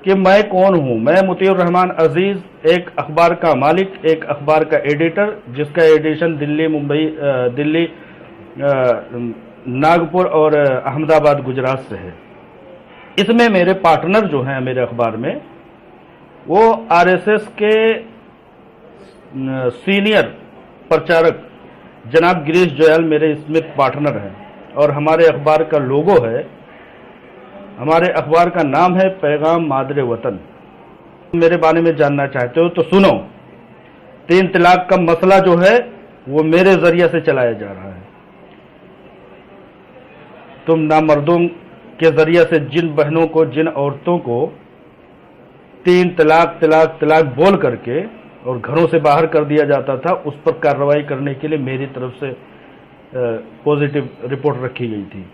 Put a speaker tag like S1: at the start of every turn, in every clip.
S1: कि मैं कौन हूं। मैं मुतीउर रहमान अजीज, एक अखबार का मालिक, एक अखबार का एडिटर, जिसका एडिशन दिल्ली, मुंबई, दिल्ली, नागपुर और अहमदाबाद, गुजरात से है। इसमें मेरे पार्टनर जो हैं मेरे अखबार में, वो आरएसएस के सीनियर प्रचारक जनाब गिरीश जोयाल मेरे इसमें पार्टनर हैं। और हमारे अखबार का लोगो है, हमारे अखबार का नाम है पैगाम मादरे वतन। मेरे बारे में जानना चाहते हो तो सुनो। 3 तलाक का मसला जो है वो मेरे जरिए से चलाया जा रहा है। तुम नामर्दों के जरिए से जिन बहनों को, जिन औरतों को 3 तलाक तलाक तलाक बोल करके और घरों से बाहर कर दिया जाता था, उस पर कार्रवाई करने के लिए मेरी तरफ से पॉजिटिव रिपोर्ट रखी गई थी।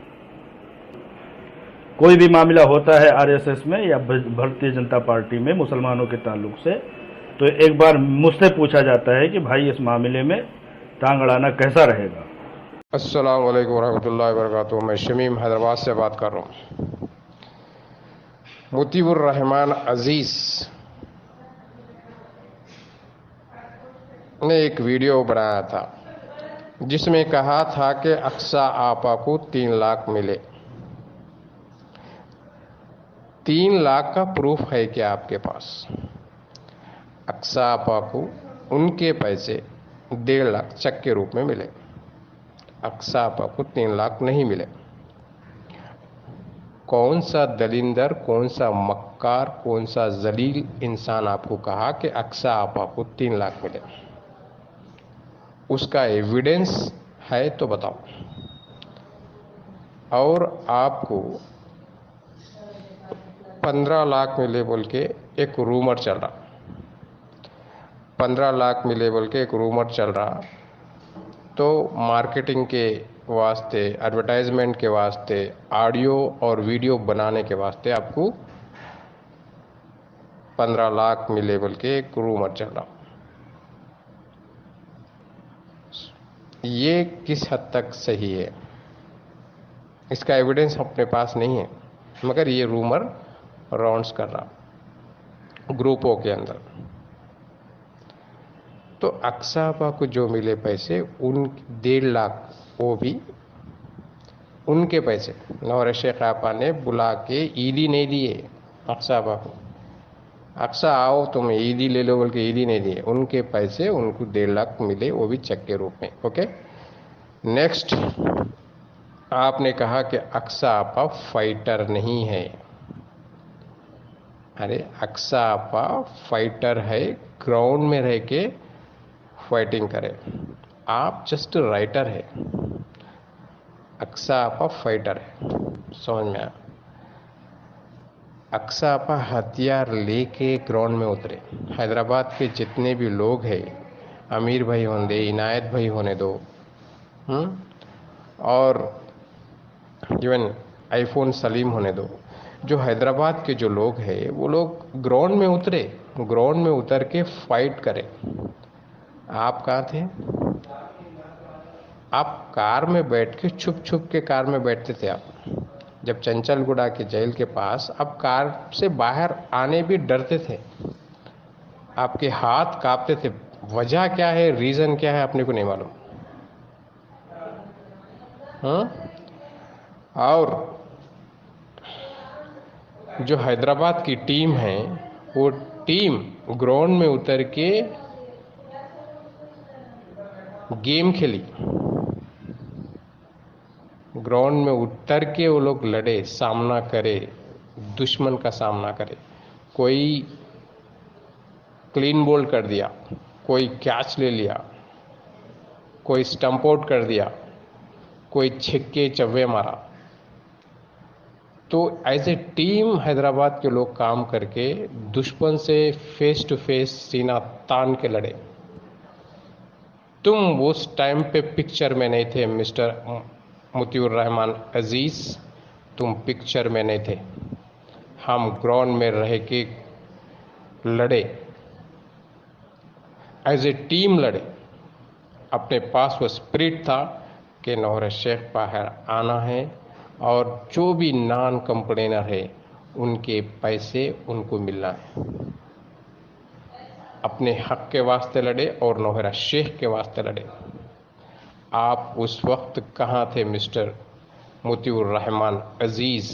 S1: कोई भी मामला होता है आरएसएस में या भारतीय जनता पार्टी में मुसलमानों के ताल्लुक से, तो एक बार मुझसे पूछा जाता है कि भाई इस मामले में टांग अड़ाना कैसा रहेगा।
S2: अस्सलाम वालेकुम रहमतुल्लाहि व बरकातुहू। मैं शमीम हैदराबाद से बात कर रहा हूँ। मुतीउर रहमान अजीज ने एक वीडियो बनाया था जिसमें कहा था कि अक्सा आपा को 3 लाख मिले। 3 लाख का प्रूफ है क्या आपके पास? अक्सा आपा को उनके पैसे 1.5 लाख चेक के रूप में मिले। अक्सा आपा को 3 लाख नहीं मिले। कौन सा दलिंदर, कौन सा मक्कार, कौन सा जलील इंसान आपको कहा कि अक्सा आपा को 3 लाख मिले? उसका एविडेंस है तो बताओ। और आपको 15 लाख मिले बोल के एक रूमर चल रहा, 15 लाख मिले बोल के एक रूमर चल रहा। तो मार्केटिंग के वास्ते, एडवर्टाइजमेंट के वास्ते, ऑडियो और वीडियो बनाने के वास्ते आपको 15 लाख मिले बोल के एक रूमर चल रहा। ये किस हद तक सही है इसका एविडेंस अपने पास नहीं है, मगर ये रूमर राउंड्स कर रहा ग्रुपों के अंदर। तो अक्सा आपा को जो मिले पैसे, उन 1.5 लाख, वो भी उनके पैसे। नौर शेख आपा ने बुला के ईदी नहीं दिए अक्सा आपा को। अक्सा आओ तुम ईदी ले लो बोल के ईदी नहीं दिए। उनके पैसे उनको 1.5 लाख मिले, वो भी चेक के रूप में। ओके, नेक्स्ट, आपने कहा कि अक्सा आपा फाइटर नहीं है। अरे अक्सा आपा फाइटर है, ग्राउंड में रह के फाइटिंग करे। आप जस्ट राइटर है, अक्सा आपा फाइटर है। समझ में आया? अक्सा आपा हथियार लेके ग्राउंड में उतरे। हैदराबाद के जितने भी लोग हैं, अमीर भाई होने दो, इनायत भाई होने दो, और इवन आईफोन सलीम होने दो, जो हैदराबाद के जो लोग हैं वो लोग ग्राउंड में उतरे, ग्राउंड में उतर के फाइट करें। आप कहाँ थे? आप कार में बैठ के, छुप छुप के कार में बैठते थे आप। जब चंचलगुड़ा के जेल के पास आप कार से बाहर आने भी डरते थे, आपके हाथ कांपते थे। वजह क्या है, रीज़न क्या है, अपने को नहीं मालूम। और जो हैदराबाद की टीम है, वो टीम ग्राउंड में उतर के गेम खेली। ग्राउंड में उतर के वो लोग लड़े, सामना करे, दुश्मन का सामना करे। कोई क्लीन बोल्ड कर दिया, कोई कैच ले लिया, कोई स्टंप आउट कर दिया, कोई छिक्के चव्वे मारा। तो एज ए टीम हैदराबाद के लोग काम करके दुश्मन से फेस टू फेस सीना तान के लड़े। तुम उस टाइम पे पिक्चर में नहीं थे मिस्टर मुतीउर रहमान अजीज, तुम पिक्चर में नहीं थे। हम ग्राउंड में रह के लड़े, एज ए टीम लड़े। अपने पास वो स्पिरिट था कि नौर शेख बाहर आना है, और जो भी नॉन कंप्लेनर है उनके पैसे उनको मिलना है। अपने हक के वास्ते लड़े और नौहरा शेख के वास्ते लड़े। आप उस वक्त कहाँ थे मिस्टर मोतीउर रहमान अजीज़?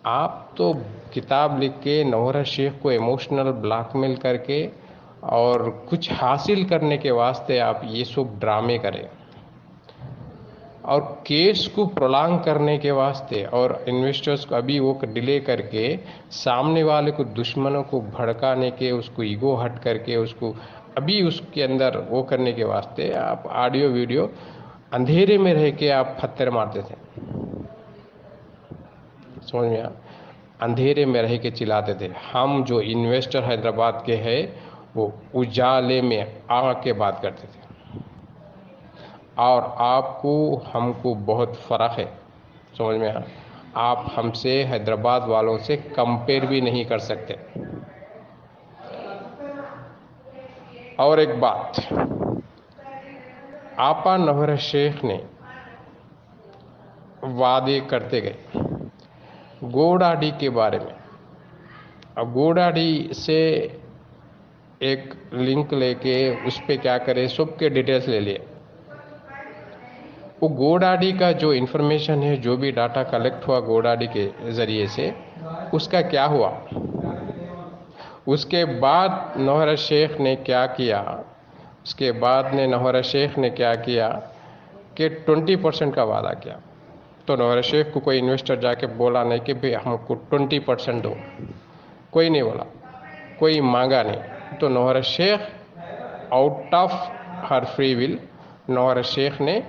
S2: आप तो किताब लिख के नौहरा शेख को इमोशनल ब्लैकमेल करके और कुछ हासिल करने के वास्ते आप ये सब ड्रामे करें, और केस को प्रोलॉन्ग करने के वास्ते और इन्वेस्टर्स को अभी वो डिले करके सामने वाले को, दुश्मनों को भड़काने के, उसको ईगो हट करके उसको अभी उसके अंदर वो करने के वास्ते आप ऑडियो वीडियो अंधेरे में रह के आप पत्थर मारते थे। समझ में अंधेरे में रह के चिल्लाते थे। हम जो इन्वेस्टर हैदराबाद के हैं वो उजाले में आके बात करते थे, और आपको हमको बहुत फ़र्क है। समझ में आप हमसे, हैदराबाद वालों से कंपेयर भी नहीं कर सकते। और एक बात, आपा नौहरा शेख ने वादे करते गए गोडाडी के बारे में। अब गोडाडी से एक लिंक लेके उस पर क्या करे, सबके डिटेल्स ले लिए। वो गोडाडी का जो इन्फॉर्मेशन है, जो भी डाटा कलेक्ट हुआ गोडाडी के ज़रिए से, उसका क्या हुआ? उसके बाद नौहरा शेख ने क्या किया? उसके बाद ने नौहरा शेख ने क्या किया कि 20% का वादा किया। तो नौहरा शेख को कोई इन्वेस्टर जाके बोला नहीं कि भाई हमको 20% दो, कोई नहीं बोला, कोई मांगा नहीं। तो Nauhra Sheikh out of her free will Nauhra Sheikh ने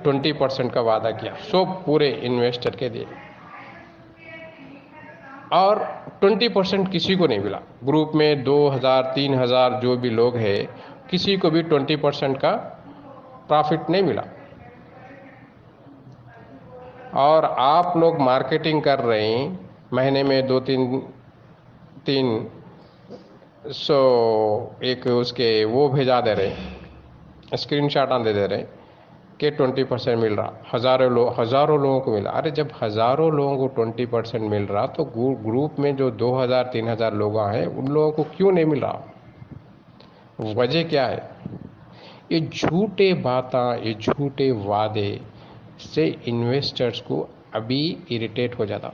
S2: 20% का वादा किया, सब पूरे इन्वेस्टर के दिए, और 20% किसी को नहीं मिला। ग्रुप में 2000-3000 जो भी लोग हैं, किसी को भी 20% का प्रॉफिट नहीं मिला। और आप लोग मार्केटिंग कर रहे हैं, महीने में 2-3 सौ एक उसके वो भेजा दे रहे, स्क्रीनशॉट दे रहे कि 20% मिल रहा। हज़ारों लोगों को मिला। अरे जब हज़ारों लोगों को 20% मिल रहा, तो ग्रुप में जो 2000-3000 लोग हैं उन लोगों को क्यों नहीं मिल रहा? वजह क्या है? ये झूठे बातें, ये झूठे वादे से इन्वेस्टर्स को अभी इरिटेट हो जाता।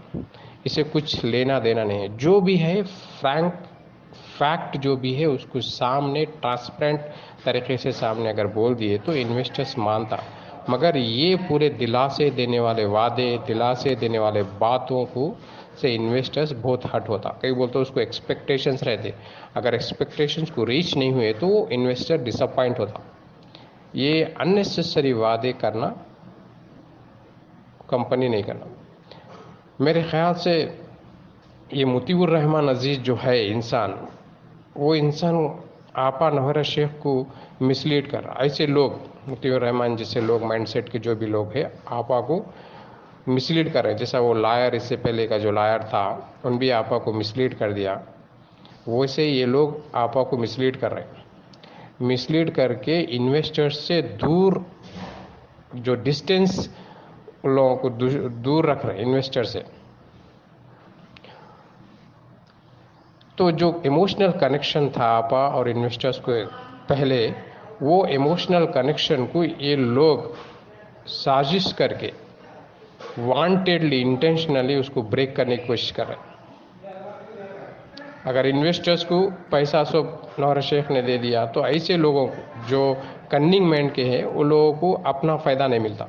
S2: इसे कुछ लेना देना नहीं है। जो भी है फैक्ट जो भी है उसको सामने ट्रांसपेरेंट तरीके से सामने अगर बोल दिए तो इन्वेस्टर्स मानता। मगर ये पूरे दिलासे देने वाले वादे, दिलासे देने वाले बातों को से इन्वेस्टर्स बहुत हट होता। कई बोलते उसको एक्सपेक्टेशंस रहते, अगर एक्सपेक्टेशंस को रीच नहीं हुए तो वो इन्वेस्टर डिसअपॉइंट होता। ये अननेसेसरी वादे करना कंपनी नहीं करना। मेरे ख्याल से ये मोतीउर रहमान अजीज़ जो है इंसान, वो इंसान आपा नौहरा शेख को मिसलीड कर रहा। ऐसे लोग, मोतीउर रहमान जैसे लोग, माइंडसेट के जो भी लोग हैं, आपा को मिसलीड कर रहे हैं। जैसा वो लायर, इससे पहले का जो लायर था, उन भी आपा को मिसलीड कर दिया, वैसे ये लोग आपा को मिसलीड कर रहे हैं। मिसलीड करके इन्वेस्टर्स से दूर, जो डिस्टेंस लोगों को दूर रख रहे हैं इन्वेस्टर से। तो जो इमोशनल कनेक्शन था आपा और इन्वेस्टर्स को पहले, वो इमोशनल कनेक्शन को ये लोग साजिश करके वांटेडली, इंटेंशनली उसको ब्रेक करने की कोशिश कर रहे हैं। अगर इन्वेस्टर्स को पैसा सब नौहरा शेख ने दे दिया तो ऐसे लोगों को जो कन्निंग मैंड के हैं, वो लोगों को अपना फ़ायदा नहीं मिलता।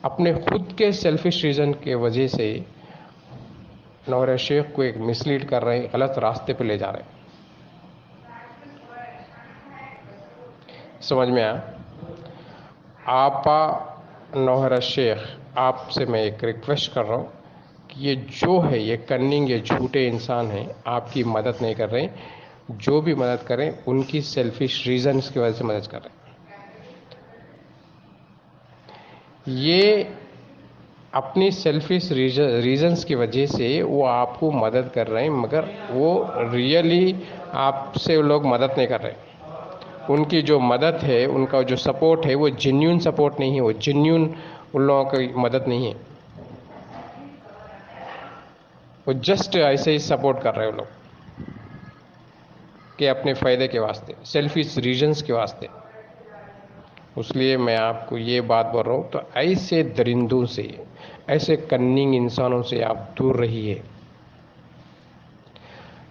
S2: अपने खुद के सेल्फिश रीज़न के वजह से नौहरा शेख को एक मिसलीड कर रहे हैं, गलत रास्ते पे ले जा रहे हैं। समझ में आया? आपा नौहरा शेख, आपसे मैं एक रिक्वेस्ट कर रहा हूँ कि ये जो है, ये कन्निंग, ये झूठे इंसान हैं, आपकी मदद नहीं कर रहे हैं। जो भी मदद करें उनकी सेल्फिश रीजन्स की वजह से मदद कर रहे हैं। ये अपनी सेल्फिश रीजन्स की वजह से वो आपको मदद कर रहे हैं, मगर वो रियली आपसे लोग मदद नहीं कर रहे। उनकी जो मदद है, उनका जो सपोर्ट है, वो जेन्युइन सपोर्ट नहीं है, वो जेन्युइन उन लोगों की मदद नहीं है। वो जस्ट ऐसे ही सपोर्ट कर रहे हो लोग कि अपने फ़ायदे के वास्ते, सेल्फिश रीजंस के वास्ते। इसलिए मैं आपको ये बात बोल रहा हूँ, तो ऐसे दरिंदों से, ऐसे कन्निंग इंसानों से आप दूर रहिए।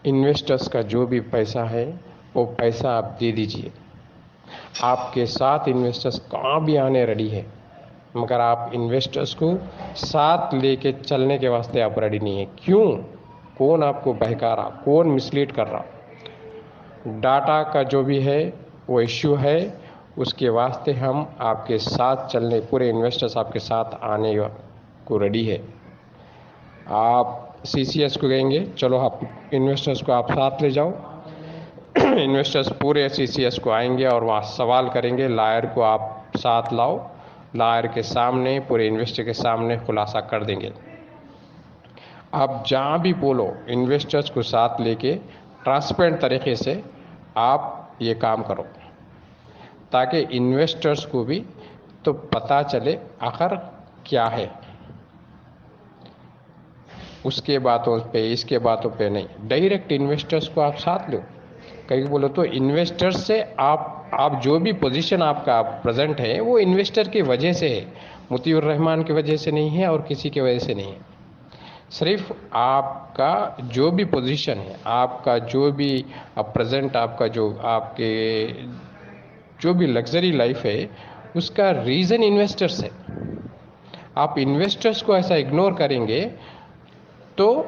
S2: इन्वेस्टर्स का जो भी पैसा है वो पैसा आप दे दीजिए। आपके साथ इन्वेस्टर्स कहाँ भी आने रेडी है, मगर आप इन्वेस्टर्स को साथ लेके चलने के वास्ते आप रेडी नहीं है। क्यों? कौन आपको बहका रहा, कौन मिसलीड कर रहा? डाटा का जो भी है वो इश्यू है, उसके वास्ते हम आपके साथ चलने, पूरे इन्वेस्टर्स आपके साथ आने को रेडी है। आप CCS को कहेंगे चलो आप इन्वेस्टर्स को आप साथ ले जाओ, इन्वेस्टर्स पूरे CCS को आएंगे और वहाँ सवाल करेंगे, लायर को आप साथ लाओ, लायर के सामने, पूरे इन्वेस्टर के सामने खुलासा कर देंगे। आप जहाँ भी बोलो, इन्वेस्टर्स को साथ लेके ट्रांसपेरेंट तरीके से आप ये काम करो, ताकि इन्वेस्टर्स को भी तो पता चले आखिर क्या है। उसके बातों पे, इसके बातों पे नहीं, डायरेक्ट इन्वेस्टर्स को आप साथ लो। कहीं बोलो तो इन्वेस्टर्स से आप जो भी पोजीशन आपका प्रेजेंट है वो इन्वेस्टर की वजह से है, मुतीउर रहमान की वजह से नहीं है और किसी की वजह से नहीं है। सिर्फ आपका जो भी पोजीशन है, आपका जो भी प्रेजेंट, आपका जो आपके जो भी लग्जरी लाइफ है, उसका रीज़न इन्वेस्टर्स है। आप इन्वेस्टर्स को ऐसा इग्नोर करेंगे तो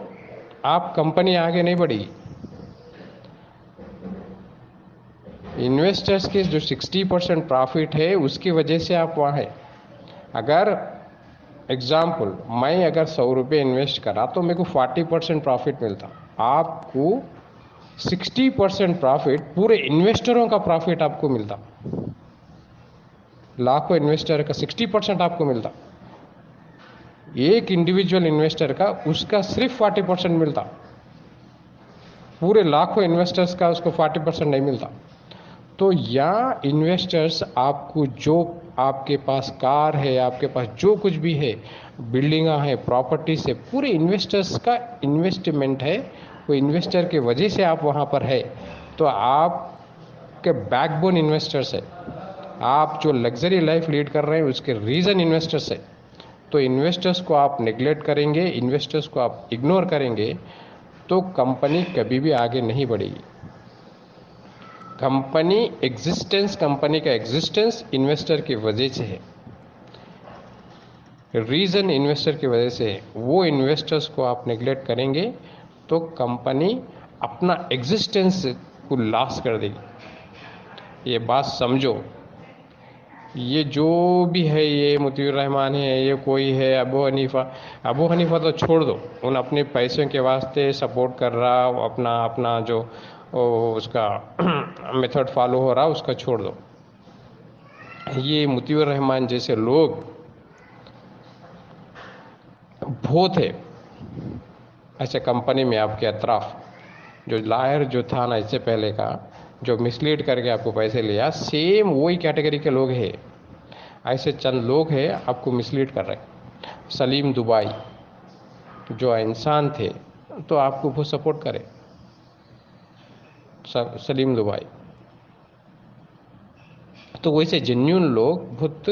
S2: आप कंपनी आगे नहीं बढ़ेगी। इन्वेस्टर्स के जो 60% प्रॉफिट है उसकी वजह से आप वहाँ हैं। अगर एग्जाम्पल, मैं अगर 100 रुपये इन्वेस्ट करा तो मेरे को 40% प्रॉफिट मिलता, आपको 60% प्रॉफिट, पूरे इन्वेस्टरों का प्रॉफिट आपको मिलता। लाखों इन्वेस्टर का 60% आपको मिलता, एक इंडिविजुअल इन्वेस्टर का उसका सिर्फ 40% मिलता, पूरे लाखों इन्वेस्टर्स का उसको 40% नहीं मिलता। तो यहाँ इन्वेस्टर्स आपको, जो आपके पास कार है, आपके पास जो कुछ भी है, बिल्डिंगा है, प्रॉपर्टीज है, पूरे इन्वेस्टर्स का इन्वेस्टमेंट है, वो इन्वेस्टर के वजह से आप वहाँ पर है। तो आपके बैकबोन इन्वेस्टर्स है, आप जो लग्जरी लाइफ लीड कर रहे हैं उसके रीज़न इन्वेस्टर्स है। तो इन्वेस्टर्स को आप नेग्लेक्ट करेंगे, इन्वेस्टर्स को आप इग्नोर करेंगे तो कंपनी कभी भी आगे नहीं बढ़ेगी। कंपनी का एग्जिस्टेंस इन्वेस्टर की वजह से है, रीज़न इन्वेस्टर की वजह से है। वो इन्वेस्टर्स को आप नेग्लेक्ट करेंगे तो कंपनी अपना एग्जिस्टेंस को लॉस कर देगी। ये बात समझो। ये जो भी है, ये मुतीउर रहमान है, ये कोई है अबू हनीफा तो छोड़ दो, उन अपने पैसों के वास्ते सपोर्ट कर रहा, अपना जो उसका मेथड फॉलो हो रहा उसका छोड़ दो। ये मुतीउर रहमान जैसे लोग बहुत है ऐसे कंपनी में आपके अतराफ। जो लायर जो था ना इससे पहले का, जो मिसलीड करके आपको पैसे लिया, सेम वही कैटेगरी के लोग हैं। ऐसे चंद लोग हैं आपको मिसलीड कर रहे। सलीम दुबई जो इंसान थे तो आपको वो सपोर्ट करे, सलीम दुबई। तो वैसे जेन्युइन लोग बहुत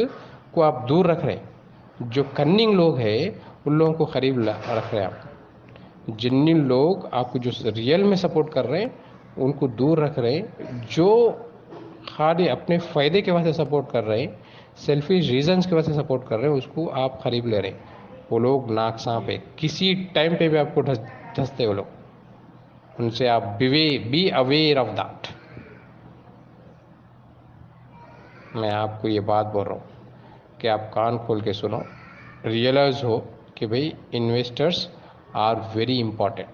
S2: को आप दूर रख रहे हैं। जो कन्निंग लोग हैं उन लोगों को करीब रख रहे हैं आप। जेन्युइन लोग आपको जो रियल में सपोर्ट कर रहे हैं उनको दूर रख रहे हैं। जो खाली अपने फ़ायदे के वास्ते सपोर्ट कर रहे हैं, सेल्फिश रीजंस की वजह से सपोर्ट कर रहे हैं, उसको आप करीब ले रहे हैं। वो लोग नाक सांप है, किसी टाइम पे भी आपको धंसते वो लोग। उनसे आप बी अवेयर ऑफ दैट। मैं आपको ये बात बोल रहा हूँ कि आप कान खोल के सुनो, रियलाइज हो कि भाई इन्वेस्टर्स आर वेरी इंपॉर्टेंट।